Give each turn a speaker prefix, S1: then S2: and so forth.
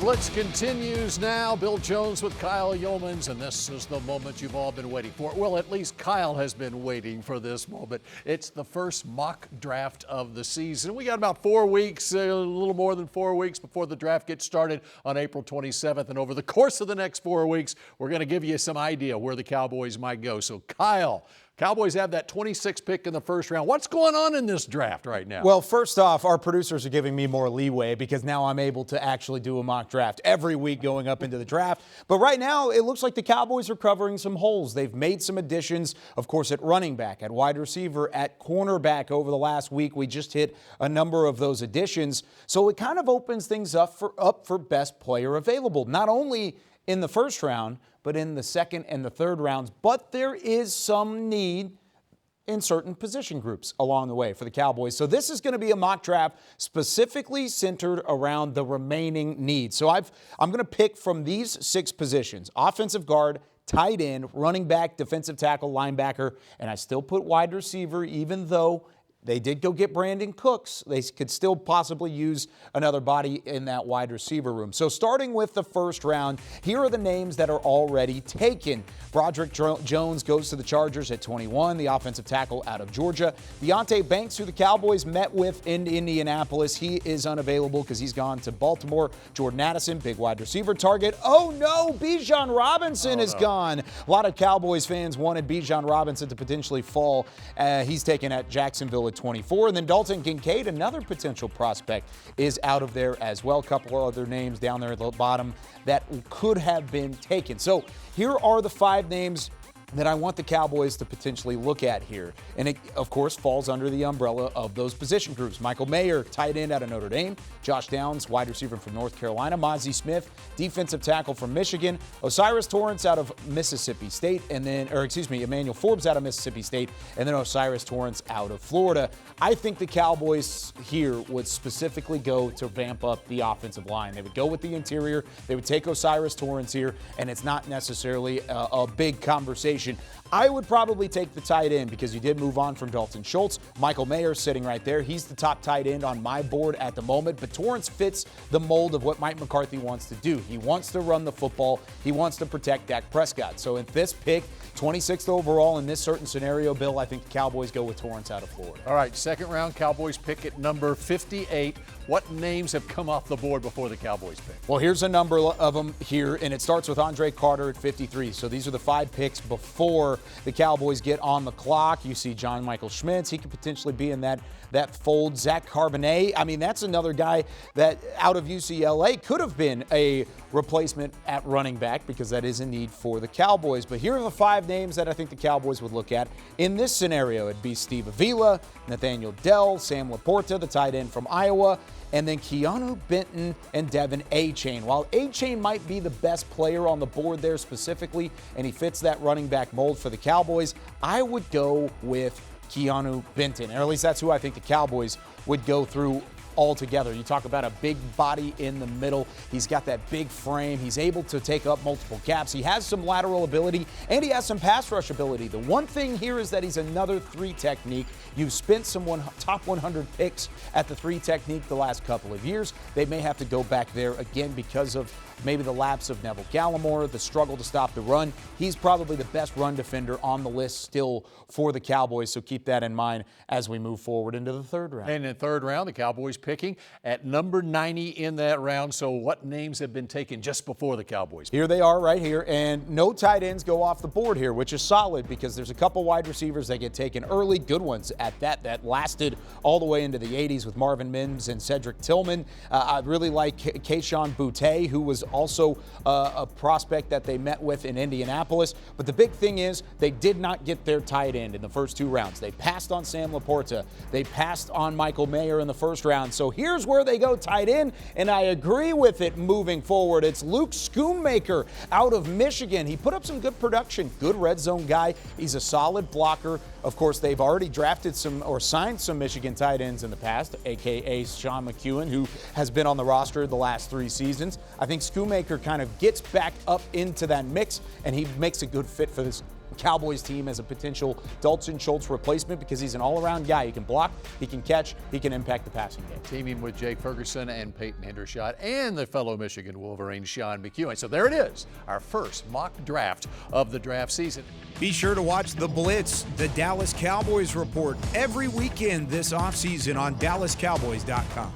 S1: Blitz continues now. Bill Jones with Kyle Youmans, and this is the moment you've all been waiting for. Well, at least Kyle has been waiting for this moment. It's the first mock draft of the season. We got about 4 weeks, a little more than 4 weeks before the draft gets started on April 27th. And over the course of the next 4 weeks, we're going to give you some idea where the Cowboys might go. So, Kyle, Cowboys have that 26th pick in the first round. What's going on in this draft right now?
S2: Well, first off, our producers are giving me more leeway because now I'm able to actually do a mock draft every week going up into the draft. But right now, it looks like the Cowboys are covering some holes. They've made some additions, of course, at running back, at wide receiver, at cornerback over the last week. We just hit a number of those additions. So it kind of opens things up for best player available, not only in the first round, but in the second and the third rounds. But there is some need in certain position groups along the way for the Cowboys. So this is going to be a mock draft specifically centered around the remaining needs. So I'm going to pick from these 6 positions: offensive guard, tight end, running back, defensive tackle, linebacker, and I still put wide receiver, even though they did go get Brandon Cooks. They could still possibly use another body in that wide receiver room. So starting with the first round, here are the names that are already taken. Broderick Jones goes to the Chargers at 21, the offensive tackle out of Georgia. Deonte Banks, who the Cowboys met with in Indianapolis, he is unavailable because he's gone to Baltimore. Jordan Addison, big wide receiver target. Oh no, Bijan Robinson is gone. A lot of Cowboys fans wanted Bijan Robinson to potentially fall. He's taken at Jacksonville at 24. And then Dalton Kincaid, another potential prospect, is out of there as well. A couple of other names down there at the bottom that could have been taken. So here are the 5 names that I want the Cowboys to potentially look at here. And it, of course, falls under the umbrella of those position groups. Michael Mayer, tight end out of Notre Dame. Josh Downs, wide receiver from North Carolina. Mozzie Smith, defensive tackle from Michigan. Osiris Torrance out of Mississippi State. Emmanuel Forbes out of Mississippi State. And then Osiris Torrance out of Florida. I think the Cowboys here would specifically go to vamp up the offensive line. They would go with the interior. They would take Osiris Torrance here, and it's not necessarily a big conversation. I would probably take the tight end because you did move on from Dalton Schultz. Michael Mayer sitting right there. He's the top tight end on my board at the moment, but Torrance fits the mold of what Mike McCarthy wants to do. He wants to run the football. He wants to protect Dak Prescott. So at this pick, 26th overall in this certain scenario, Bill, I think the Cowboys go with Torrance out of Florida.
S1: All right, second round, Cowboys pick at number 58. What names have come off the board before the Cowboys pick?
S2: Well, here's a number of them here, and it starts with Andre Carter at 53. So these are the 5 picks before the Cowboys get on the clock. You see John Michael Schmitz. He could potentially be in that fold. Zach Carbonet. I mean, that's another guy that out of UCLA could have been a replacement at running back because that is a need for the Cowboys. But here are the 5 names that I think the Cowboys would look at in this scenario. It'd be Steve Avila, Nathaniel Dell, Sam Laporta, the tight end from Iowa, and then Keanu Benton and Devin Achane. While Achane might be the best player on the board there specifically, and he fits that running back mold for the Cowboys, I would go with Keanu Benton, or at least that's who I think the Cowboys would go through altogether. You talk about a big body in the middle. He's got that big frame. He's able to take up multiple gaps. He has some lateral ability, and he has some pass rush ability. The one thing here is that he's another 3 technique. You've spent some top 100 picks at the 3 technique the last couple of years. They may have to go back there again because of maybe the lapse of Neville Gallimore, the struggle to stop the run. He's probably the best run defender on the list still for the Cowboys, so keep that in mind as we move forward into the third round.
S1: And in the third round, the Cowboys picking at number 90 in that round. So what names have been taken just before the Cowboys?
S2: Here they are right here, and no tight ends go off the board here, which is solid because there's a couple wide receivers that get taken early, good ones at that lasted all the way into the 80s with Marvin Mims and Cedric Tillman. I really like Kayshon Boutte, who was also a prospect that they met with in Indianapolis. But the big thing is they did not get their tight end in the first 2 rounds. They passed on Sam Laporta. They passed on Michael Mayer in the first round. So here's where they go tight end, and I agree with it moving forward. It's Luke Schoonmaker out of Michigan. He put up some good production, good red zone guy. He's a solid blocker. Of course, they've already drafted some or signed some Michigan tight ends in the past, a.k.a. Sean McEwen, who has been on the roster the last 3 seasons. I think Schoonmaker kind of gets back up into that mix, and he makes a good fit for this Cowboys team as a potential Dalton Schultz replacement because he's an all-around guy. He can block, he can catch, he can impact the passing game.
S1: Teaming with Jake Ferguson and Peyton Hendershot and the fellow Michigan Wolverine, Sean McEwen. So there it is, our first mock draft of the draft season.
S3: Be sure to watch The Blitz, the Dallas Cowboys report, every weekend this offseason on DallasCowboys.com.